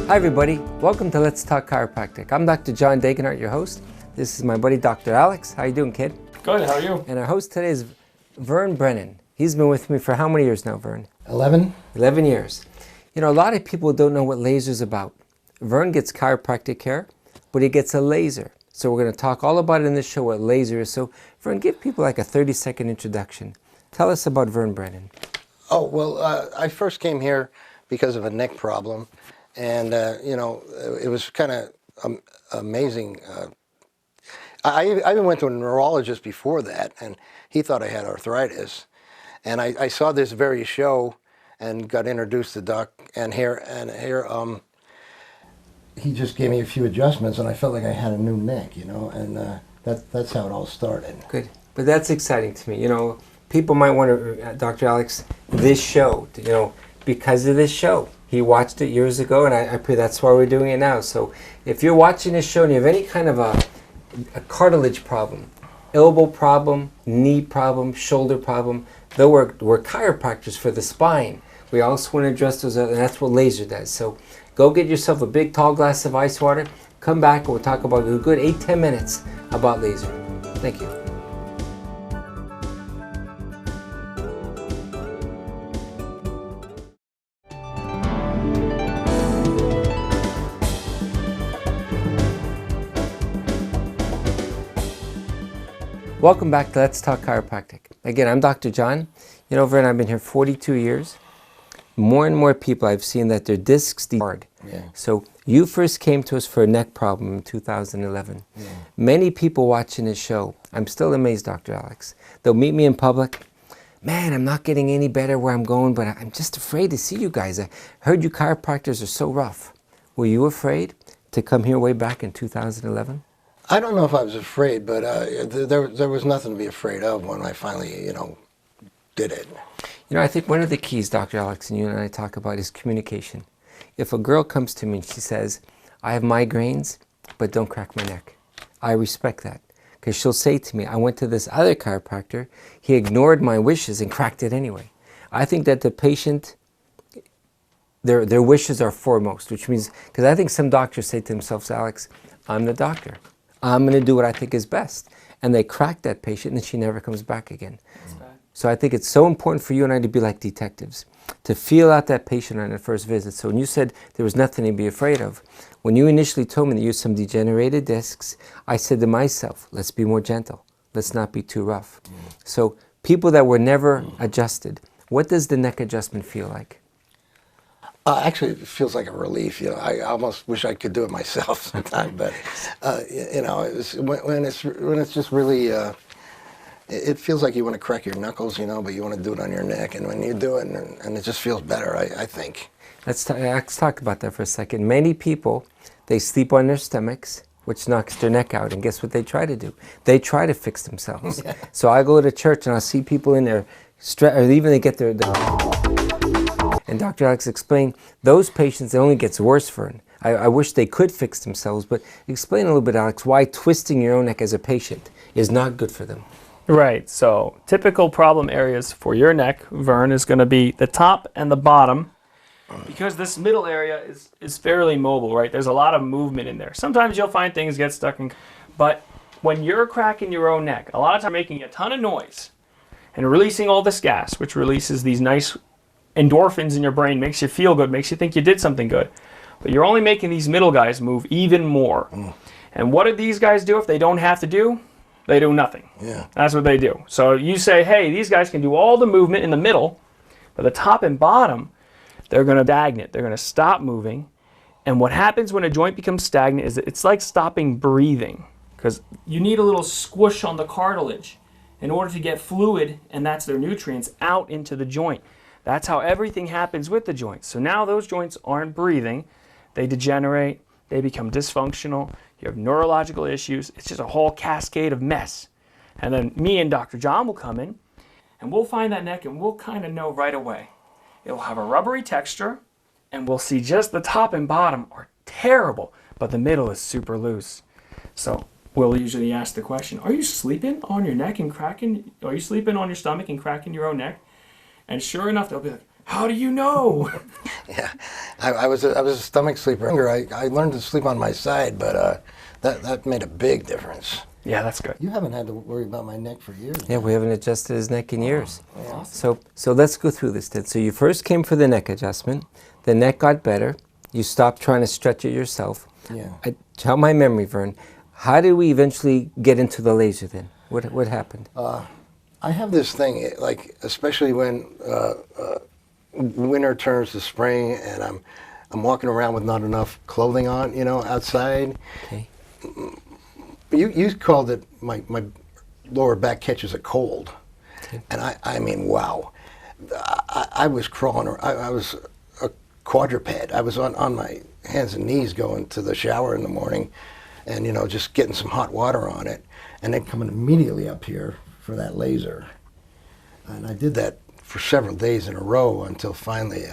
Hi everybody, welcome to Let's Talk Chiropractic. I'm Dr. John Dagenhart, your host. This is my buddy Dr. Alex. How you doing, kid? Good, how are you? And our host today is Vernan Brennan. He's been with me for how many years now, Vern? 11. 11 years. You know, a lot of people don't know what laser's about. Vern gets chiropractic care, but he gets a laser. So we're going to talk all about it in this show, what laser is. So Vern, give people like a 30-second introduction. Tell us about Vernan Brennan. Oh, well, I first came here because of a neck problem. And, it was kind of amazing. I even went to a neurologist before that, and he thought I had arthritis. And I saw this very show and got introduced to Doc, and here, he just gave me a few adjustments, and I felt like I had a new neck, and that's how it all started. Good. But that's exciting to me. You know, people might want to, Dr. Alex, this show, because of this show. He watched it years ago, and I pray that's why we're doing it now. So if you're watching this show and you have any kind of a cartilage problem, elbow problem, knee problem, shoulder problem, though we're chiropractors for the spine, we also want to address those, and that's what laser does. So go get yourself a big tall glass of ice water, come back, and we'll talk about a good 8-10 minutes about laser. Thank you. Welcome back to Let's Talk Chiropractic. Again, I'm Dr. John. You know, Vern, I've been here 42 years. More and more people I've seen that their discs hard. Yeah. So you first came to us for a neck problem in 2011. Yeah. Many people watching this show, I'm still amazed, Dr. Alex. They'll meet me in public. Man, I'm not getting any better where I'm going, but I'm just afraid to see you guys. I heard you chiropractors are so rough. Were you afraid to come here way back in 2011? I don't know if I was afraid, but there was nothing to be afraid of when I finally, did it. You know, I think one of the keys, Dr. Alex, and you and I talk about is communication. If a girl comes to me and she says, I have migraines, but don't crack my neck, I respect that. Because she'll say to me, I went to this other chiropractor, he ignored my wishes and cracked it anyway. I think that the patient, their wishes are foremost, which means, because I think some doctors say to themselves, Alex, I'm the doctor. I'm going to do what I think is best. And they crack that patient and she never comes back again. So I think it's so important for you and I to be like detectives, to feel out that patient on the first visit. So when you said there was nothing to be afraid of, when you initially told me that you had some degenerated discs, I said to myself, let's be more gentle. Let's not be too rough. So people that were never adjusted, what does the neck adjustment feel like? Actually, it feels like a relief. I almost wish I could do it myself sometimes. But when it's just really, it feels like you want to crack your knuckles, but you want to do it on your neck. And when you do it, and it just feels better, I think. Let's talk about that for a second. Many people, they sleep on their stomachs, which knocks their neck out. And guess what they try to do? They try to fix themselves. Yeah. So I go to church and I'll see people in there, or even they get their and Dr. Alex explained, those patients, it only gets worse for them. I wish they could fix themselves, but explain a little bit, Alex, why twisting your own neck as a patient is not good for them. Right, so typical problem areas for your neck, Vern, is going to be the top and the bottom, because this middle area is fairly mobile, right? There's a lot of movement in there. Sometimes you'll find things get stuck in, but when you're cracking your own neck, a lot of times you're making a ton of noise and releasing all this gas, which releases these nice endorphins in your brain, makes you feel good, makes you think you did something good. But you're only making these middle guys move even more. And what do these guys do if they don't have to do? They do nothing. Yeah. That's what they do. So you say, hey, these guys can do all the movement in the middle, but the top and bottom, they're going to stagnate. They're going to stop moving. And what happens when a joint becomes stagnant is it's like stopping breathing, because you need a little squish on the cartilage in order to get fluid, and that's their nutrients, out into the joint. That's how everything happens with the joints. So now those joints aren't breathing, they degenerate, they become dysfunctional, you have neurological issues, it's just a whole cascade of mess. And then me and Dr. John will come in, and we'll find that neck, and we'll kind of know right away. It'll have a rubbery texture, and we'll see just the top and bottom are terrible, but the middle is super loose. So we'll usually ask the question, are you sleeping on your neck and cracking, are you sleeping on your stomach and cracking your own neck? And sure enough, they'll be like, how do you know? Yeah, I was a stomach sleeper. I learned to sleep on my side, but that made a big difference. Yeah, that's good. You haven't had to worry about my neck for years. Yeah, we haven't adjusted his neck in years. Yeah. So let's go through this then. So you first came for the neck adjustment. The neck got better. You stopped trying to stretch it yourself. Yeah. Tell my memory, Vern. How did we eventually get into the laser then? What happened? I have this thing, like especially when winter turns to spring, and I'm walking around with not enough clothing on, outside. Okay. You called it my lower back catches a cold, Okay. and I mean, wow, I was crawling. I was a quadruped. I was on my hands and knees going to the shower in the morning, and just getting some hot water on it, and then coming immediately up here for that laser. And I did that for several days in a row until finally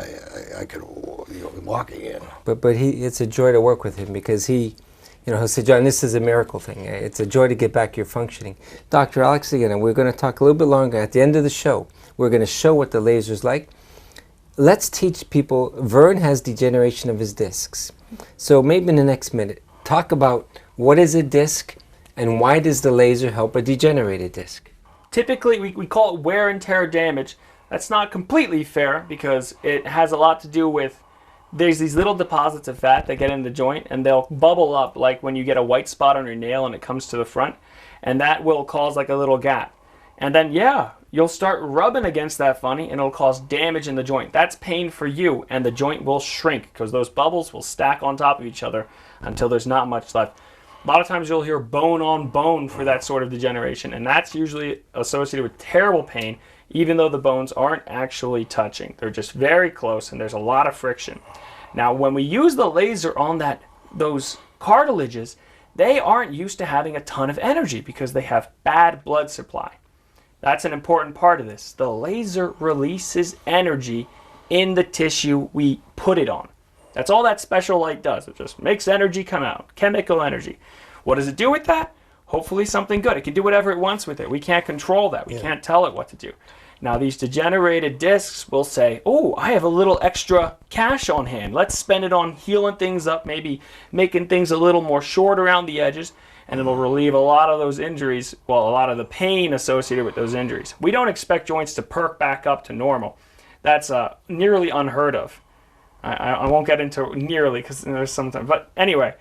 I could walk again. But it's a joy to work with him because he'll say, John, this is a miracle thing. It's a joy to get back your functioning. Dr. Alex again, and we're going to talk a little bit longer. At the end of the show, we're going to show what the laser's like. Let's teach people. Vern has degeneration of his discs. So maybe in the next minute, talk about what is a disc and why does the laser help a degenerated disc? Typically, we call it wear and tear damage. That's not completely fair because it has a lot to do with there's these little deposits of fat that get in the joint and they'll bubble up like when you get a white spot on your nail and it comes to the front, and that will cause like a little gap. And then, yeah, you'll start rubbing against that funny and it'll cause damage in the joint. That's pain for you, and the joint will shrink because those bubbles will stack on top of each other until there's not much left. A lot of times you'll hear bone on bone for that sort of degeneration, and that's usually associated with terrible pain, even though the bones aren't actually touching. They're just very close and there's a lot of friction. Now, when we use the laser on those cartilages, they aren't used to having a ton of energy because they have bad blood supply. That's an important part of this. The laser releases energy in the tissue we put it on. That's all that special light does. It just makes energy come out, chemical energy. What does it do with that? Hopefully something good. It can do whatever it wants with it. We can't control that. We can't tell it what to do. Now, these degenerated discs will say, oh, I have a little extra cash on hand. Let's spend it on healing things up, maybe making things a little more short around the edges, and it'll relieve a lot of those injuries, well, a lot of the pain associated with those injuries. We don't expect joints to perk back up to normal. That's nearly unheard of. I won't get into nearly because there's sometimes, but anyway,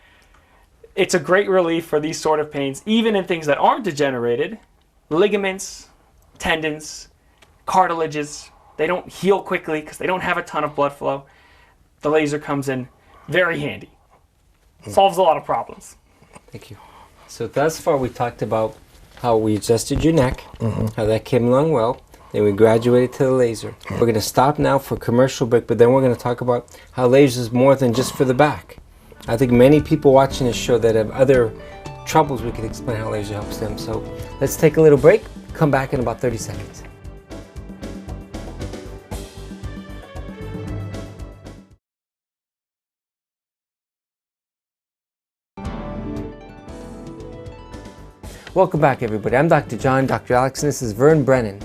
it's a great relief for these sort of pains, even in things that aren't degenerated. Ligaments, tendons, cartilages, they don't heal quickly because they don't have a ton of blood flow. The laser comes in very handy. Solves a lot of problems. Thank you. So thus far we talked about how we adjusted your neck, how that came along well. Then we graduated to the laser. We're going to stop now for commercial break, but then we're going to talk about how laser is more than just for the back. I think many people watching this show that have other troubles, we can explain how laser helps them. So let's take a little break, come back in about 30 seconds. Welcome back, everybody. I'm Dr. John, Dr. Alex, and this is Vernan Brennan.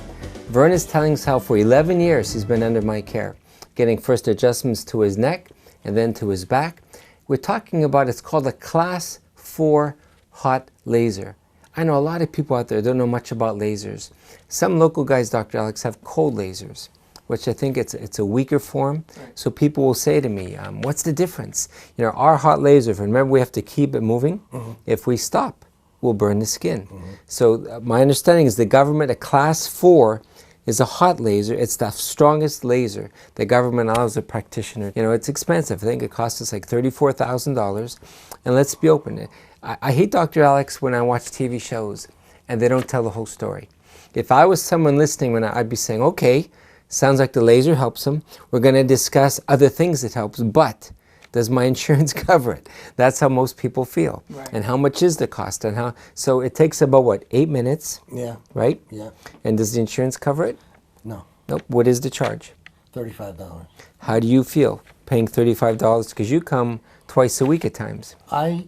Vern is telling us how for 11 years he's been under my care, getting first adjustments to his neck and then to his back. We're talking about, it's called a Class 4 hot laser. I know a lot of people out there don't know much about lasers. Some local guys, Dr. Alex, have cold lasers, which I think it's a weaker form. So people will say to me, what's the difference? Our hot laser, remember we have to keep it moving. If we stop, we'll burn the skin. So my understanding is the government, a Class 4 is a hot laser. It's the strongest laser the government allows a practitioner. It's expensive. I think it costs us like $34,000. And let's be open. I hate Dr. Alex when I watch TV shows and they don't tell the whole story. If I was someone listening, I'd be saying, okay, sounds like the laser helps them. We're going to discuss other things that helps, but does my insurance cover it? That's how most people feel. Right. And how much is the cost? And how? So it takes about, what, 8 minutes? Yeah. Right? Yeah. And does the insurance cover it? No. Nope. What is the charge? $35. How do you feel paying $35? Because you come twice a week at times. I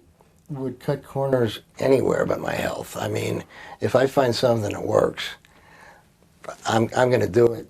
would cut corners anywhere but my health. I mean, if I find something that works, I'm going to do it.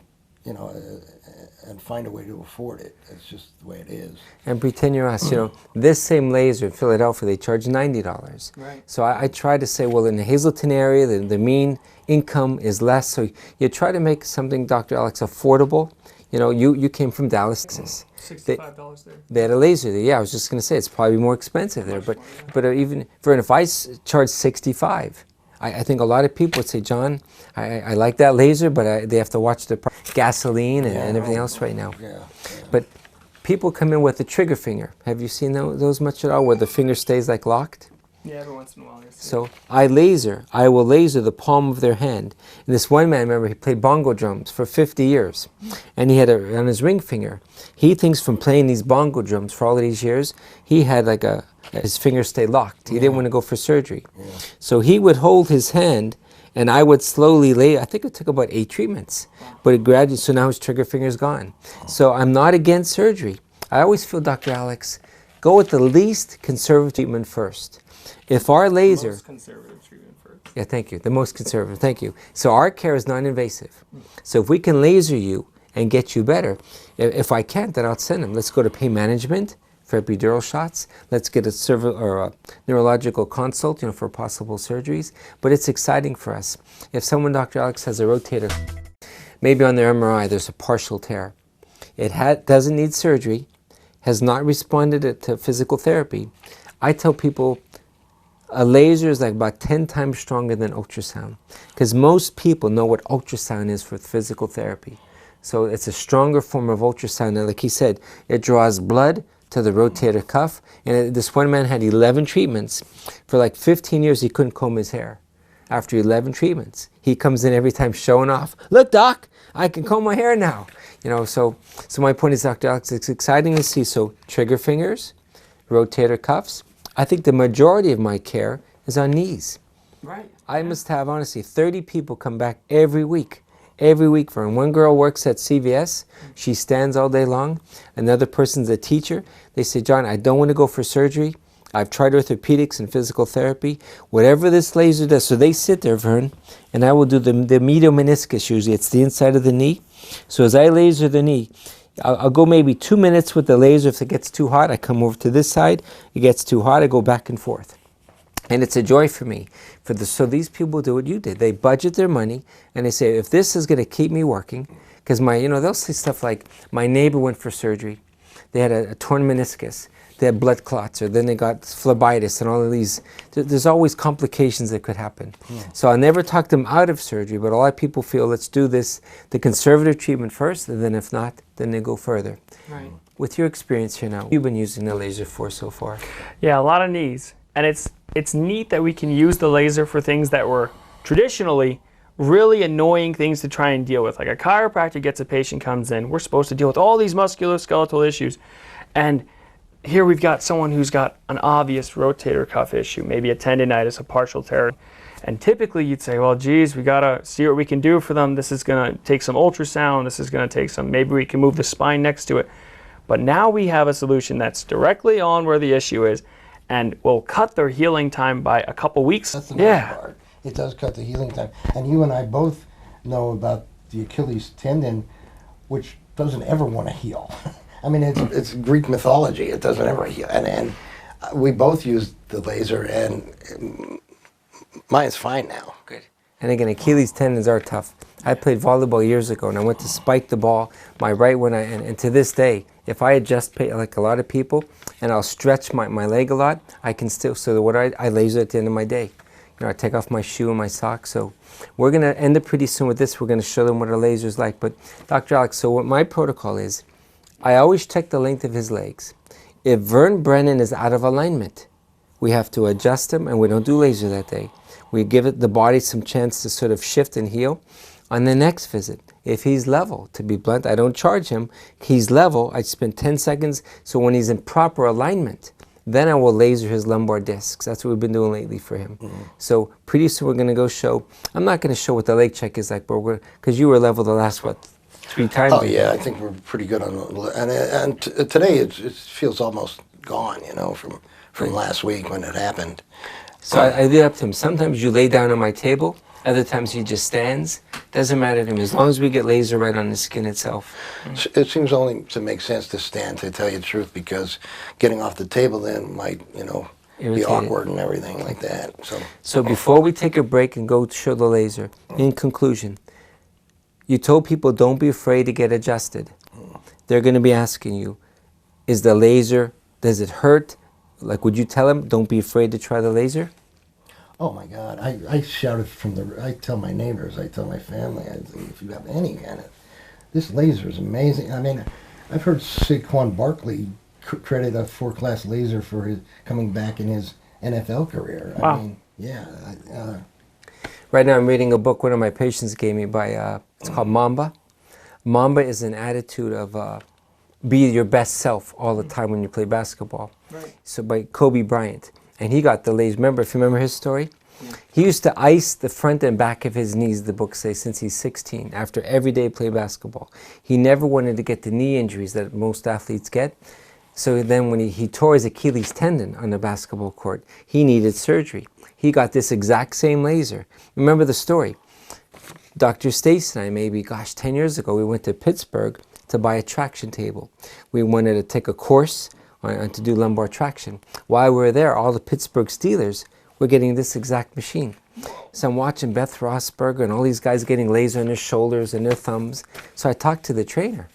and find a way to afford it. It's just the way it is. And pretend you're us. This same laser in Philadelphia, they charge $90. Right. So I try to say, well, in the Hazleton area, the mean income is less. So you try to make something, Dr. Alex, affordable. You came from Dallas, Texas. $65 there. They had a laser there. Yeah, I was just going to say it's probably more expensive there. But even Vernon, if I charge 65, I think a lot of people would say, John, I like that laser, but they have to watch the gasoline and everything else right now. Yeah. But people come in with a trigger finger. Have you seen those much at all, where the finger stays like locked? Yeah, every once in a while. So I will laser the palm of their hand. And this one man, I remember, he played bongo drums for 50 years. And he had on his ring finger, he thinks from playing these bongo drums for all of these years, he had his finger stay locked. He didn't want to go for surgery. Yeah. So he would hold his hand, and I would slowly lay, I think it took about 8 treatments. But it gradually, so now his trigger finger's gone. So I'm not against surgery. I always feel, Dr. Alex, go with the least conservative treatment first. If our laser... Most conservative treatment first. Yeah, thank you. The most conservative, thank you. So our care is non-invasive. So if we can laser you and get you better, if I can't, then I'll send them. Let's go to pain management for epidural shots. Let's get a neurological consult, for possible surgeries. But it's exciting for us. If someone, Dr. Alex, has a rotator, maybe on their MRI there's a partial tear. It doesn't need surgery, has not responded to physical therapy. I tell people, a laser is like about 10 times stronger than ultrasound, because most people know what ultrasound is for physical therapy. So it's a stronger form of ultrasound. And like he said, it draws blood to the rotator cuff. And this one man had 11 treatments. For like 15 years, he couldn't comb his hair. After 11 treatments, he comes in every time showing off. Look, doc, I can comb my hair now. So my point is, Dr. Alex, it's exciting to see. So trigger fingers, rotator cuffs. I think the majority of my care is on knees. Right. I must have, honestly, 30 people come back every week. Every week. One girl works at CVS. She stands all day long. Another person's a teacher. They say, John, I don't want to go for surgery. I've tried orthopedics and physical therapy. Whatever this laser does. So they sit there, Vern, and I will do the medial meniscus usually. It's the inside of the knee. So as I laser the knee, I'll go maybe 2 minutes with the laser. If it gets too hot, I come over to this side. It gets too hot, I go back and forth. And it's a joy for me. So these people do what you did. They budget their money, and they say, if this is going to keep me working, because they'll say stuff like, my neighbor went for surgery. They had a torn meniscus. They had blood clots, or then they got phlebitis, and all of these. There's always complications that could happen. Yeah. So I'll never talk them out of surgery, but a lot of people feel, let's do the conservative treatment first, and then if not, then they go further. Right. With your experience here now, you've been using the laser for so far? Yeah, a lot of knees. And it's neat that we can use the laser for things that were traditionally really annoying things to try and deal with. Like a chiropractor gets a patient, comes in, we're supposed to deal with all these musculoskeletal issues. And here we've got someone who's got an obvious rotator cuff issue, maybe a tendonitis, a partial tear. And typically you'd say, well, geez, we got to see what we can do for them. This is going to take some ultrasound. This is going to take maybe we can move the spine next to it. But now we have a solution that's directly on where the issue is and will cut their healing time by a couple weeks. That's the nice part. It does cut the healing time. And you and I both know about the Achilles tendon, which doesn't ever want to heal. I mean, it's Greek mythology. It doesn't ever heal. And we both used the laser, and mine's fine now. Good. And again, Achilles tendons are tough. I played volleyball years ago, and I went to spike the ball, my right one, and to this day, if I adjust like a lot of people, and I'll stretch my leg a lot, I can still, so what I laser at the end of my day. I take off my shoe and my socks. So we're going to end up pretty soon with this. We're going to show them what a laser is like. But Dr. Alex, so what my protocol is, I always check the length of his legs. If Vernan Brennan is out of alignment, we have to adjust him, and we don't do laser that day. We give the body some chance to sort of shift and heal. On the next visit, if he's level, to be blunt, I don't charge him. He's level, I spend 10 seconds. So when he's in proper alignment, then I will laser his lumbar discs. That's what we've been doing lately for him. Mm-hmm. So pretty soon we're going to go show. I'm not going to show what the leg check is like, but because you were level the last, 3 times? Oh, yeah, I think we're pretty good on and today it feels almost gone, from last week when it happened. So I leave it up to him. Sometimes you lay down on my table, Other times he just stands. Doesn't matter to me as long as we get laser right on the skin itself. It seems only to make sense to stand, to tell you the truth, because getting off the table then might, you know, be Irritated. awkward and everything like that. So before we take a break and go show the laser, in conclusion, you told people don't be afraid to get adjusted. They're going to be asking you, is the laser, does it hurt? Like, would you tell them, don't be afraid to try the laser? Oh my God! I shouted from the. I tell my neighbors, I tell my family, if you have any kind of, this laser is amazing. I mean, I've heard Saquon Barkley credit a 4-class laser for his coming back in his NFL career. Wow. I mean, yeah. Right now I'm reading a book one of my patients gave me by, it's called Mamba. Mamba is an attitude of be your best self all the time when you play basketball. Right. So by Kobe Bryant. And he got the laser. Remember, if you remember his story? Yeah. He used to ice the front and back of his knees, the book says, since he's 16, after every day play basketball. He never wanted to get the knee injuries that most athletes get. So then when he tore his Achilles tendon on the basketball court, he needed surgery. He got this exact same laser. Remember the story? Dr. Stace and I, maybe, 10 years ago, we went to Pittsburgh to buy a traction table. We wanted to take a course to do lumbar traction. While we were there, all the Pittsburgh Steelers were getting this exact machine. So I'm watching Beth Rossberger and all these guys getting laser on their shoulders and their thumbs. So I talked to the trainer.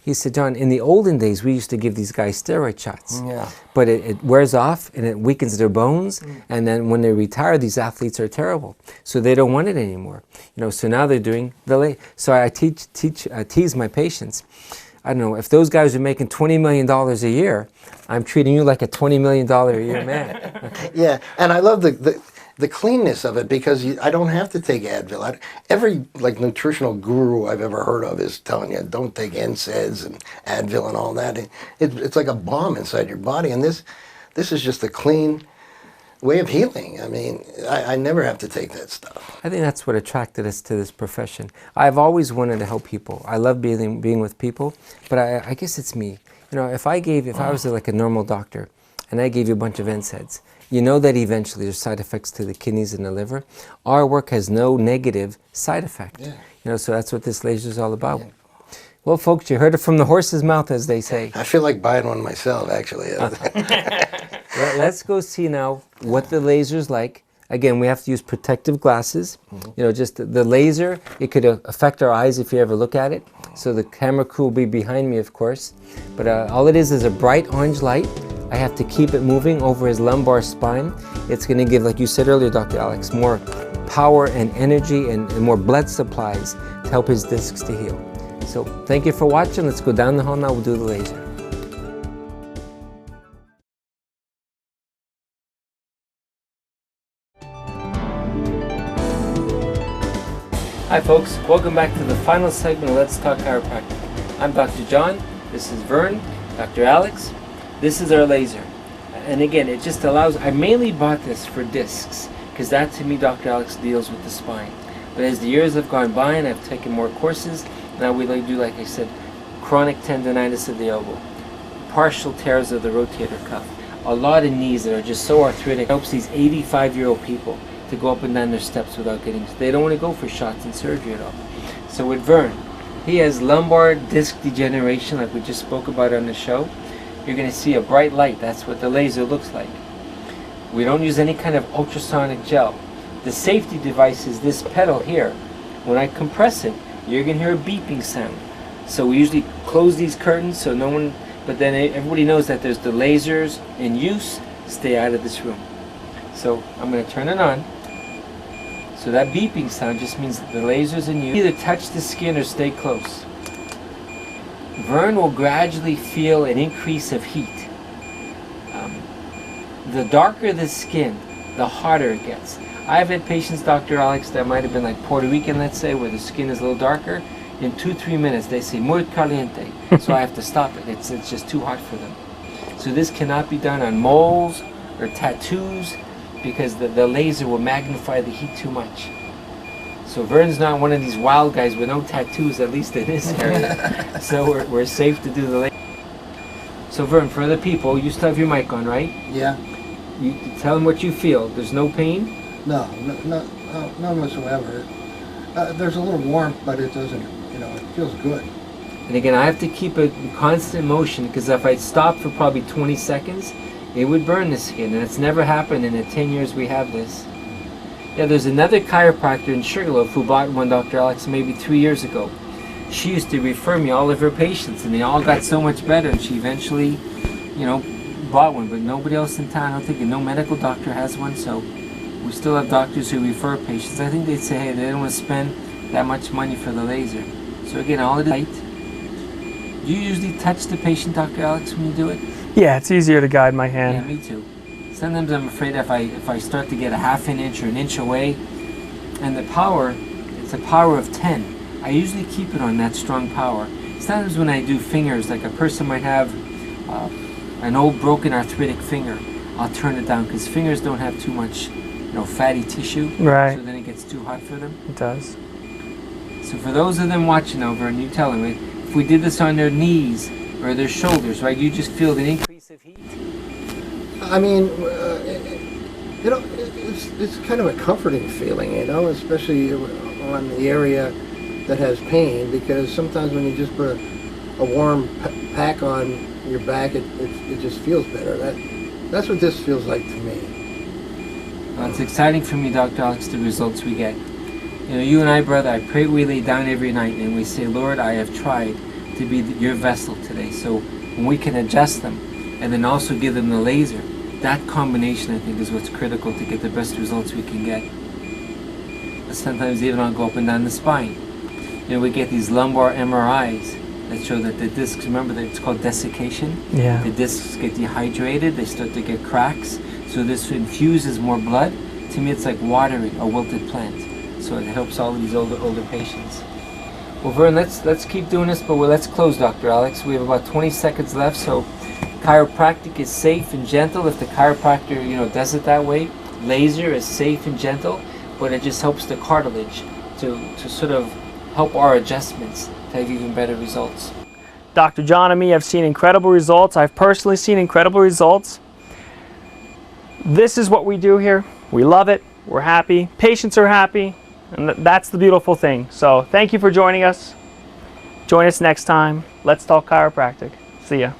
He said, John, in the olden days, we used to give these guys steroid shots. Yeah. But it wears off and it weakens their bones. And then when they retire, these athletes are terrible. So they don't want it anymore. You know, so now they're doing the So I tease my patients. I don't know, if those guys are making $20 million a year, I'm treating you like a $20 million a year man. Yeah, and I love the cleanness of it, because I don't have to take Advil. Every nutritional guru I've ever heard of is telling you don't take NSAIDs and Advil and all that. It's like a bomb inside your body, and this is just a clean way of healing. I mean, I never have to take that stuff. I think that's what attracted us to this profession. I've always wanted to help people. I love being with people, but I guess it's me. You know, if I was like a normal doctor and I gave you a bunch of NSAIDs, you know that eventually there's side effects to the kidneys and the liver. Our work has no negative side effect. Yeah. You know, so that's what this laser is all about. Yeah. Well, folks, you heard it from the horse's mouth, as they say. I feel like buying one myself, actually. Let's go see now what the laser's like. Again, we have to use protective glasses. You know, just the laser, it could affect our eyes if you ever look at it. So the camera crew will be behind me, of course. But all it is a bright orange light. I have to keep it moving over his lumbar spine. It's going to give, like you said earlier, Dr. Alex, more power and energy and more blood supplies to help his discs to heal. So thank you for watching. Let's go down the hall now. We'll do the laser. Hi folks, welcome back to the final segment of Let's Talk Chiropractic. I'm Dr. John, this is Vern, Dr. Alex, this is our laser. And again, it just allows, I mainly bought this for discs, because that to me, Dr. Alex deals with the spine. But as the years have gone by and I've taken more courses, now we do, like I said, chronic tendonitis of the elbow, partial tears of the rotator cuff, a lot of knees that are just so arthritic. It helps these 85-year-old people to go up and down their steps without getting, they don't want to go for shots and surgery at all. So with Vern, he has lumbar disc degeneration like we just spoke about on the show. You're going to see a bright light. That's what the laser looks like. We don't use any kind of ultrasonic gel. The safety device is this pedal here. When I compress it, you're going to hear a beeping sound. So we usually close these curtains so no one, but then everybody knows that there's the lasers in use. Stay out of this room. So I'm going to turn it on. So that beeping sound just means that the laser's in use. Either touch the skin or stay close. Vern will gradually feel an increase of heat. The darker the skin, the hotter it gets. I've had patients, Dr. Alex, that might have been like Puerto Rican, let's say, where the skin is a little darker. In 2-3 minutes, they say, muy caliente. So I have to stop it. It's just too hot for them. So this cannot be done on moles or tattoos, because the laser will magnify the heat too much. So Vern's not one of these wild guys with no tattoos, at least in this area. So we're safe to do the laser. So Vern, for other people, you still have your mic on, right? Yeah. You tell them what you feel. There's no pain? No, none whatsoever. There's a little warmth, but it doesn't, it feels good. And again, I have to keep it in constant motion because if I stop for probably 20 seconds, it would burn the skin. And it's never happened in the 10 years we have this. Yeah, there's another chiropractor in Sugarloaf who bought one, Dr. Alex, maybe 3 years ago. She used to refer me all of her patients, and they all got so much better. And she eventually, bought one. But nobody else in town, I don't think, no medical doctor has one. So we still have doctors who refer patients. I think they'd say, hey, they don't want to spend that much money for the laser. So again, all it is light. Do you usually touch the patient, Dr. Alex, when you do it? Yeah, it's easier to guide my hand. Yeah, me too. Sometimes I'm afraid if I start to get a half an inch or an inch away, and the power, it's a power of 10. I usually keep it on that strong power. Sometimes when I do fingers, like a person might have an old broken arthritic finger, I'll turn it down because fingers don't have too much, fatty tissue. Right. So then it gets too hot for them. It does. So for those of them watching over, and you tell them, if we did this on their knees or their shoulders, right, you just feel an increase of heat? I mean, it's kind of a comforting feeling, especially on the area that has pain, because sometimes when you just put a warm pack on your back, it just feels better. That's what this feels like to me. Well, it's exciting for me, Dr. Alex, the results we get. You and I, brother, I pray we lay down every night and we say, Lord, I have tried to be your vessel today. So when we can adjust them and then also give them the laser, that combination, I think, is what's critical to get the best results we can get. Sometimes even I'll go up and down the spine. We get these lumbar MRIs that show that the discs, remember that it's called desiccation? Yeah. The discs get dehydrated, they start to get cracks. So this infuses more blood. To me, it's like watering a wilted plant. So it helps all of these older patients. Well, Vern, let's keep doing this, but let's close, Dr. Alex. We have about 20 seconds left. So chiropractic is safe and gentle if the chiropractor, does it that way. Laser is safe and gentle, but it just helps the cartilage to sort of help our adjustments to have even better results. Dr. John and me have seen incredible results. I've personally seen incredible results. This is what we do here. We love it. We're happy. Patients are happy. And that's the beautiful thing. So thank you for joining us. Join us next time. Let's talk chiropractic. See ya.